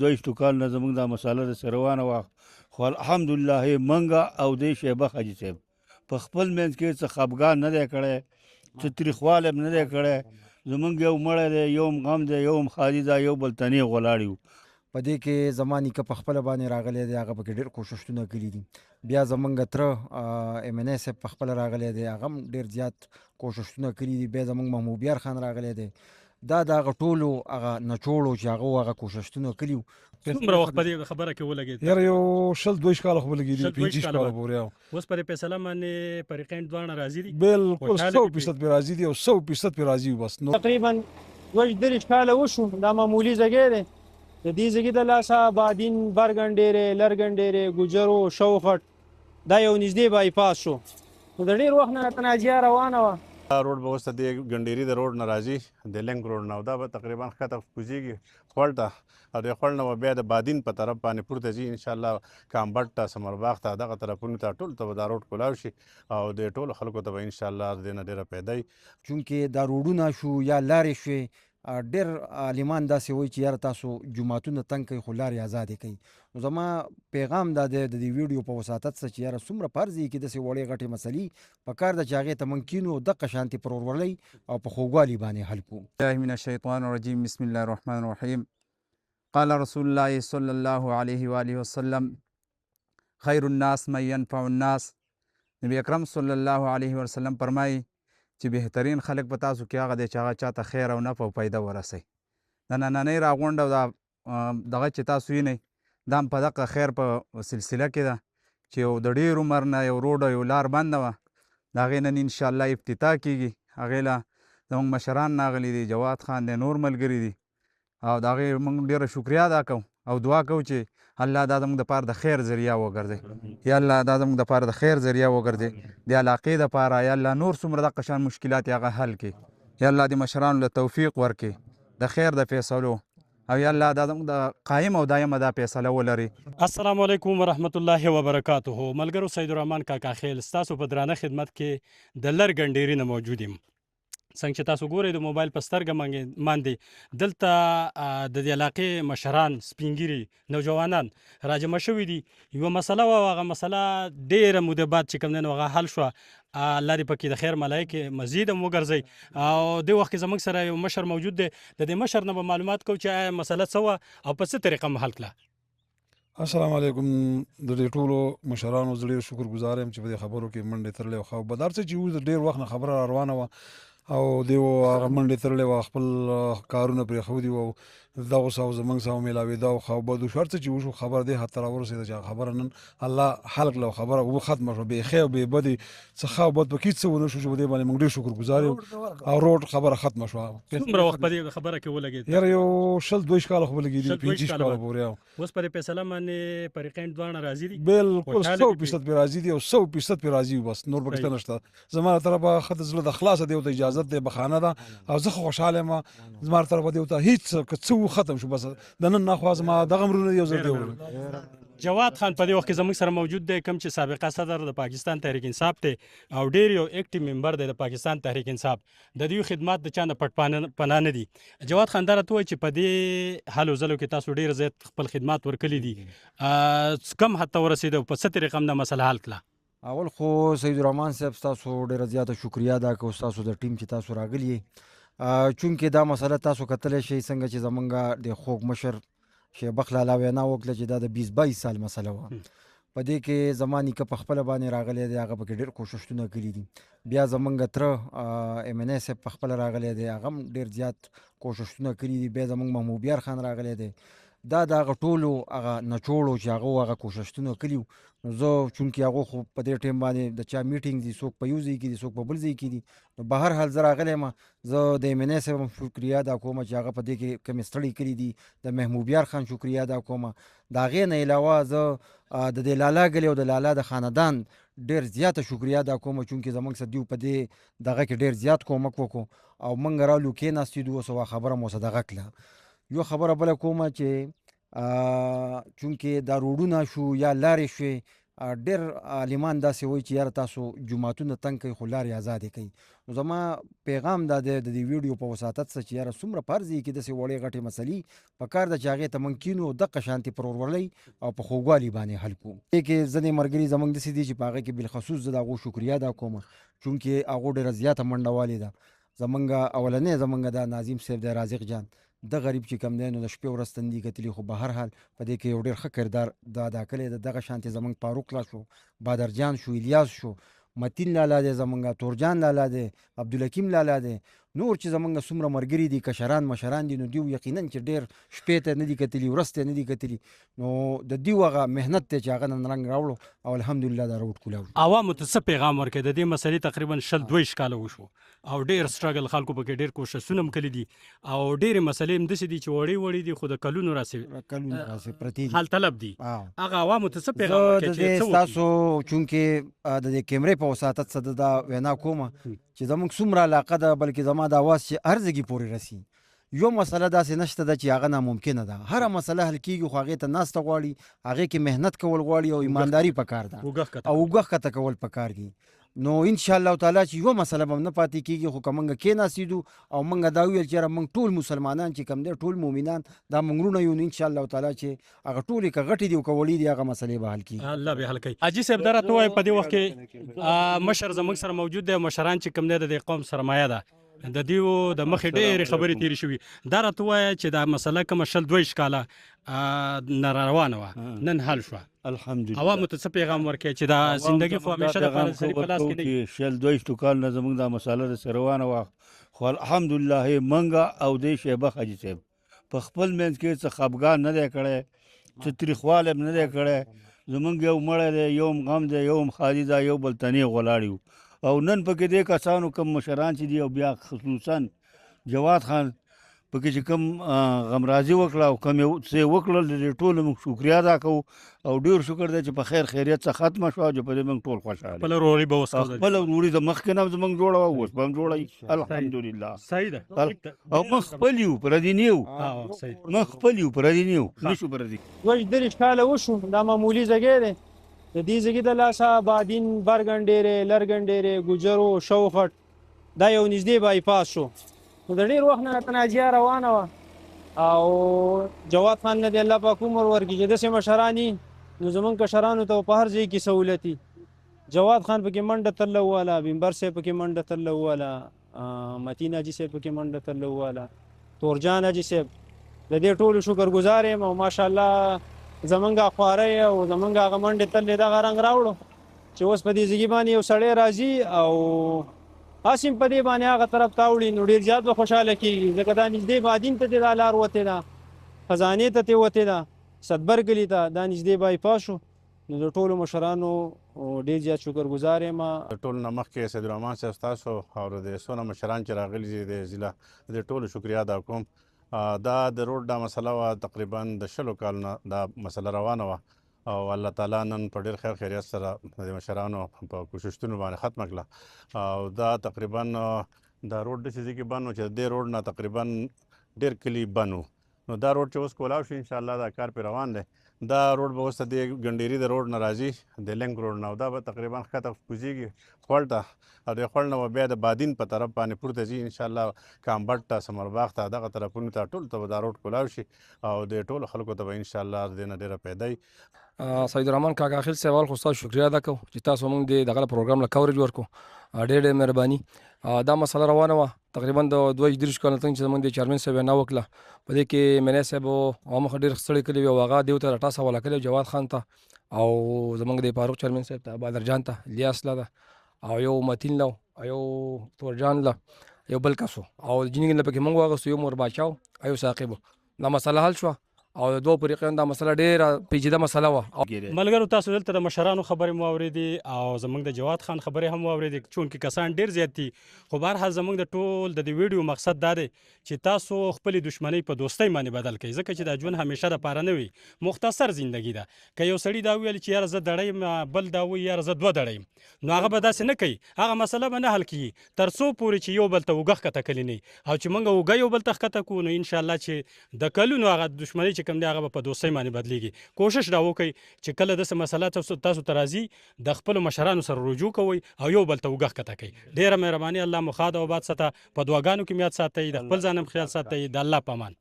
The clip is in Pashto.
22 کال نه زموږ دا مساله داسې روانه وه، خو الحمدلله منګه او دې شیبه حاجي صاحب په خپل منځ کې څه خفګان نه دی کړی، څه تریخوالی هم نه دی کړی. زمونږ یو مړی دی، یو هم غم دی، یو هم ښادي ده، یو بل ته نیغ ولاړ یو. په دې کې زما نیکه په خپله باندې راغلی دی، هغه پکې ډېر کوښښونه کړي دي. بیا زمونږ تره MNA صاحب په خپله راغلی دی، هغه هم ډېر زیات کوښښونه کړي دي. بیا زمونږ محمودیار خان راغلی دی. دا د هغه ټولو هغه نچوړ و چې هغه هغه کوښښونه کړي وو. څومره وخت په دې خبره کې ولګېد؟ یاره یو 22 کاله خو به لګېدي، 25 کاله پورې. اوس پرې فیصله باندې فریقین دواړه راضي دي؟ بالکل 100% پرې راضي دي او 100% پرې راضي وو. بس نو تقریبا 22 کاله وشو. دا معمولي ځای دی. د دې ځای د لاسه بادین، برګنډېرې، لرګنډېرې، ګجرو، شوخټ دا یو نږدې بایپاس شو. نو د ډېر وخت نه تناجیه روانه وه. روډ به اوس د ګنډېري د روډ نه راځي، د لینک روډ نه، او دا به تقریبا ښکته کوزېږي خوړ ته، او د خوړ نه به بیا د بادین په طرف باندې پورته ځي انشاءالله، کامبټ ته، سمرباغ ته، دغه طرفونو ته ټولو ته به دا روډ کولاو شي، او د ټولو خلکو ته به انشاءالله د دې نه ډېره پیدا وي. چونکې دا روډونه شو یا لارې شوې، ډېر عالمان داسې وایي چې یاره تاسو جوماتونه تنګ کوئ خو لارې ازادې کوي. نو زما پیغام دا دی د دې ویډیو په وساطت څخه چې یاره څومره فرض یې کې داسې وړې غټې مسلې په کار ده چې هغې ته موږ کینو او دقه شانتې پر ورورلۍ او په خوږوالي باندې حل کړو. الله من الشیطان الرجیم، بسم الله الرحمن الرحیم. قال رسول الله صلی الله علیه و آله وسلم خیر الناس من ينفع الناس. نبی اکرم صلی الله علیه وسلم فرمایي چې بهترین خلک په تاسو کې هغه دی چې هغه چاته خیر او نفع او پیدا ورسوي. د نننۍ راغونډه او دغه چې تاسو وینئ دا هم په دغه خیر په سلسله کې ده چې یو د ډېر عمر نه یو روډ او یو لار بنده وه، د هغې نن انشاءالله افتتاح کېږي. هغې له زموږ مشران راغلي دي، جواد خان دی، نور ملګري دي، او د هغې موږ ډېره شکریا ادا کوو او دعا کوو چې الله دا زموږ دپاره د خیر ذریعه وګرځي. یا الله دا زموږ دپاره د خیر ذریعه وګرځي، د علاقې دپاره یا الله نور څومره دغه شان مشکلات یې هغه حل کړي. یا الله د مشرانو له توفیق ورکړي د خیر د فیصلو، او یا الله دا زموږ د قایم او دایمه دا فیصله ولري. السلام علیکم ورحمت الله وبرکاته. ملګرو سید الرحمن کاکا خیل ستاسو په درانه خدمت کې د لرګنډېري نه موجود یم. څنګه چې تاسو ګورئ د موبایل په سترګه باندې دلته د دې علاقې مشران، سپینګیري، نوجوانان راجمع شوي دي. یوه مسله وه، هغه مسله ډېره موده بعد چې کوم دی نو هغه حل شوه. الله دې پکې د خیر ملایکې مزید هم وګرځئ. او دې وخت کې زموږ سره یو مشر موجود دی، د دې مشر نه به معلومات کوو چې آیا مسله څه وه او په څه طریقه مو حل کړه. السلام علیکم. د دې ټولو مشرانو زه ډېر شکر ګزار یم چې په دې خبرو کې منډې ترلې او خبردار څه چې اوس د ډېر وخت نه خبره را روانه وه او دیو هغه منډې ترلې وه، خپل کارونه پرېښودي وو، دغو سره زموږ سره مېلاوېده او ښه بد وشو. هر څه چې وشو خبره دې حد ته راورسېده چې خبره نن الله حل کړه او خبره وختمه شوه. بې ښې او بې بدې څه ښه او بد پکې هېڅ څه ونه شو چې په دې باندې موږ ډېر شکر ګزار یو او روډ خبره ختمه شوه. څومره وخت په دې خبره کې ولګېد؟ یاره یو 22 کاله خو به لګېدي، 25 کاله پورې. اوس پرې فیصله باندې فریقین دواړه راضي دي؟ بالکل 100% پرې راضي دي او 100% پرې راضي وو. بس نور پکې څه نشته. زما له طرفه ښه د زړه د خلاصه دی ورته اجازت دی، بخانه ده او زه خو خوشحاله یم. زما له طرفه دی ورته هېڅ که څه ختم شو. بس د نن نخوا زما دغه امرونه یو ځل دی. جواد خان په دې وخت کې زموږ سره موجود دی، کوم چې سابقه صدر د پاکستان تحریک انصاف دی او ډېر یو اکټیو ممبر دی د پاکستان تحریک انصاف. د دوی خدمات د چا نه پټ پناه نه دي. جواد خان دا راته وایي چې په دې هلو ځلو کې تاسو ډېر زیات خپل خدمات ورکړي دي، کم حد ته ورسېده او په څه طریقه هم دا مسله حل کړه؟ اول خو سید الرحمن صاحب ستاسو ډېره زیاته شکریا ادا کوو، ستاسو د ټیم چې تاسو راغلي یې. چونکې دا مسله تاسو کتلی شئ څنګه چې زمونږ د خوږ مشر شیخ بخ لالا وینا وکړه چې دا د 20-22 سال مسله وه. په دې کې زما نیکه په خپله باندې راغلی دی، هغه پکې ډېر کوښښونه کړي دي. بیا زمونږ تره MNA صاحب په خپله راغلی دی، هغه هم ډېر زیات کوښښونه کړي دي. بیا زمونږ محمودیار خان راغلی دی. دا د هغه ټولو هغه نچوړو چې هغه هغه کوښښونه کړي وو. نو زه چونکې هغو خو په دې ټایم باندې د چا میټینګ دي، څوک په یو ځای کې دي، څوک په بل ځای کې دي، نو به هر حال زه راغلی یم. زه د MNA صاحب هم شکریا ادا کوم چې هغه په دې کې کمې ستړي کړي دي. د محمودیار خان شکریا ادا کوم. د هغې نه علاوه زه د دې لالا ګلې او د لالا د خاندان ډېر زیاته شکریا ادا کوم چونکې زموږ سره دوی په دې دغه کې ډېر زیات کومک وکړو او موږ رالو کېناستو اوس هغه خبره مو سره دغه کړله. یو خبره بله کومه چې چونکې دا روډونه شو یا لارې شوې، ډېر عالمان داسې وایي چې یاره تاسو جوماتونه تنګ کوئ خو لارې ازادې کوي. نو زما پیغام دا دی د دې ویډیو په وساطت څخه چې یاره څومره فرض یي کې داسې وړې غټې مسلې پکار ده چې هغې ته موږ کینو او دقه شانتې په ورورولۍ او په خوږوالي باندې حل کړو. دې کې ځینې ملګري زموږ داسې دي چې په هغې کې بالخصوص زه د هغو شکریا ادا کوم چونکې هغو ډېره زیاته منډه والې ده. زمونږ اولنی زمونږ دا ناظم صاحب دی رازق جان د غریب چې کم دی نو د شپې ورځ تندي کتلي خو به هر حال په دې کې یو ډېر ښه کردار دا ادا کړی د دغه شانتې زمونږ فاروق لا شو بادر جان شو الیاس شو متین لالا دی زمونږ تورجان لالا دی عبدالحکیم لالا دی نور چې زمونږ څومره ملګري دي کشران مشران دي نو دیو یقینا چې ډېر شپې ته نه دي کتلي ورځ ته نه دي کتلي نو د دیو هغه محنت دی چې هغه نن رنګ راوړو او الحمدلله دا روډ کولاو. عوامو ته څه پیغام ورکړي؟ د دې مسلې تقریبا 22 کاله وشو او ډېر سټرګل خلکو پکې ډېر کوششونه هم کړي دي او ډېرې مسلې هم داسې دي چې وړې وړې دي خو د کلونو راسې پرتې دي حل طلب دي. هغه عوامو ته څه پیغام زه ورکړي د چې دې څه وکړي؟ ستاسو چونکې د دې کیمرې په وساطت څخه دا وینا کومه چې زموږ څومره علاقه ده بلکې زما د اواز چې هر ځای پورې رسي یو مسله داسې نشته ده چې هغه ناممکنه ده. هره مسله حل کېږي خو هغې ته ناسته غواړي هغې کې محنت کول غواړي او ایمانداري پکار ده او اوږه ښکته کول پکار دي. نو ان شاء الله تعالی چې یو مسله به نه پاتې کېږي خو که موږ کېناستو او موږ دا وویل چې یاره موږ ټول مسلمانان چې کم دی ټول مؤمنان دا موږ وروڼه یو نو ان شاء الله تعالی چې هغه ټولې که غټې دي او که وړې دي هغه مسلې به حل کېږي. الله به حل کوي. حاجي صاحب دا راته ووایه په دې وخت کې مشر زموږ سره موجود دی مشران چې کم دی د دې قوم سرمایه ده د دیو د مخې ډېرې خبرې تېرې شوي دا راته ووایه چې دا مسله کومه 22 کاله نه روانه وه نن حل شوه الحمدلله. عوامو ته څه پیغام ورکړي چې دا زندګي خو همیشه د پاره سړي په لاس کې نه وي؟ 22 کال نه زموږ دا مسله د روانه وه خو الحمدلله منګه او دې شیبه حاجي صاحب په خپل منځ کې څه خفګان نه دی کړی څه تریخوالی نه دی کړی. زموږ یو مړی دی یو غم دی یو خالي ده یو بل تنې غولاړ یو او نن پکې دې کسانو کم مشران چې دي او بیا خصوصا جواد خان پکې چې کوم غمرازي وکړه او کوم یو څه وکړل د ټولو موږ شکریا ادا کوو او ډېر شکر دی چې په خیر خیریت څخه ختمه شوه چې په دې موږ ټول خوشحاله خپله وروري به اوس کوو. خپله وروري د مخکې نه زموږ جوړه وه اوس به هم جوړه وي الحمدلله. صحیح ده او موږ خپل یو پردي نه یو صحیح موږ خپل یو پردي نه یو نشو پردي. 22 کاله وشو دا معمولي ځای دی د دې ځای د لاسه بادین برګنډېرې لرګنډېرې ګوجرو شوخټ دا یو نږدې بایپاس شو نو د ډېر وخت نه راته ناجیه روانه وه او جواد خان نه دی الله پاک عمر ورکړي چې داسې مشران یي نو زمونږ کشرانو ته په هر ځای کې سهولت وي. جواد خان پکې منډه تلله وواله بمبر صاحب پکې منډه تلله وواله متین حاجي صاحب پکې منډه تلله وواله تورجان حاجي صاحب د دې ټولو شکرګزار یم او ماشاءالله زمونږ خوارۍ او زمونږ هغه منډې تللې دغه رنګ راوړو چې اوس په دې ځای باندې یو سړی راځي او هسې په دې باندې هغه طرف ته اوړي نو ډېر زیات به خوشحاله کېږي ځکه دا نږدې بادین ته دې دا لار وتې ده خزانې ته ترې وتې ده صدبر کلي ته دا نږدې بایپاس شو نو د ټولو مشرانو ډېر زیات شکرګزار یم. د ټولو نه مخکې سیدالرحمن صاحب ستاسو او د څونه مشران چې راغلي دي د ضلع د ټولو شکریا ادا کوم. دا د روډ دا مسله وه تقریبا د 20 کال نه دا مسله روانه وه او الله تعالی نن په ډېر خیر خیریت سره د مشرانو په کوششونو باندې ختمه کړه او دا تقریبا دا روډ داسې ځای کې بند و چې د دې روډ نه تقریبا ډېر کلي بند و نو دا روډ چې اوس کولاو شي انشاءالله دا کار پرې روان دی. دا روډ به اوس د ګنډېري د روډ نه راځي د لینک روډ نه او دا به تقریبا ښکته کوزېږي خوړ ته او د خوړ نه به بیا د بادین په طرف باندې پورته ځي انشاءالله کامبټ ته ثمرباغ ته دغه طرفونو ته ټولو ته به دا روډ کولاو شي او د ټولو خلکو ته به انشاءالله د دې نه ډېره پیدا وي. سیدالرحمن کاکا اخیل صاحب اول خو ستاسو شکریا ادا کوو چې تاسو موږ د دغه پروګرام له کورج ورکړو ډېر ډېر مهرباني. دا مسله روانه وه تقریبا د 22 کال نه چې زموږ د چیرمن صاحب وینا وکړه په دې کې مینی صاحب مخ ډېر ستړی کړي وي او هغه دیو ته راټاس حواله کړی جواد خان ته او زموږ د فاروق چیرمن صاحب ته بادر جان ته الیاس له ده او یو متین له یو تورجان له یو بل کسو او جنګ له پکې موږ واغستو یو مور باچاو ایو ثاقب دا مسله حل شوه او د دوه فریقین دا مسله ډېره پیچیده مسله وه. ملګرو تاسو دلته د مشرانو خبرې مو اورېدې او زموږ د جواد خان خبرې هم واورېدې چونکې کسان ډېر زیات دي خو بهرحال زموږ د ټول د دې ویډیو مقصد دا دی چې تاسو خپلې دښمنۍ په دوستۍ باندې بدل کړئ ځکه چې دا ژوند همیشه دپاره نه وي مختصر زندګي ده. که یو سړي دا وویل چې یاره زه دړی یم بل دا وایي یاره زه 2 دړی یم نو هغه به داسې نه کوي هغه مسله به نه حل کېږي تر څو پورې چې یو بل ته اوږه ښکته کلي نه وي او چې موږ اوږه یو بل ته ښکته کړو نو انشاءالله چې د کلونو هغه دښمنۍ چې کوم دی هغه به په دوستۍ باندې بدلیږي. کوشش را وکړئ چې کله داسې مسله تاسو ته راځي د خپلو مشرانو سره رجوع کوئ او یو بل ته اوږه ښکته کوئ. ډېره مهرباني. الله مو ښاد او آباد ساته. په دعاګانو کې مې یاد ساتئ. د خپل ځان هم خیال ساتئ. د الله په امان.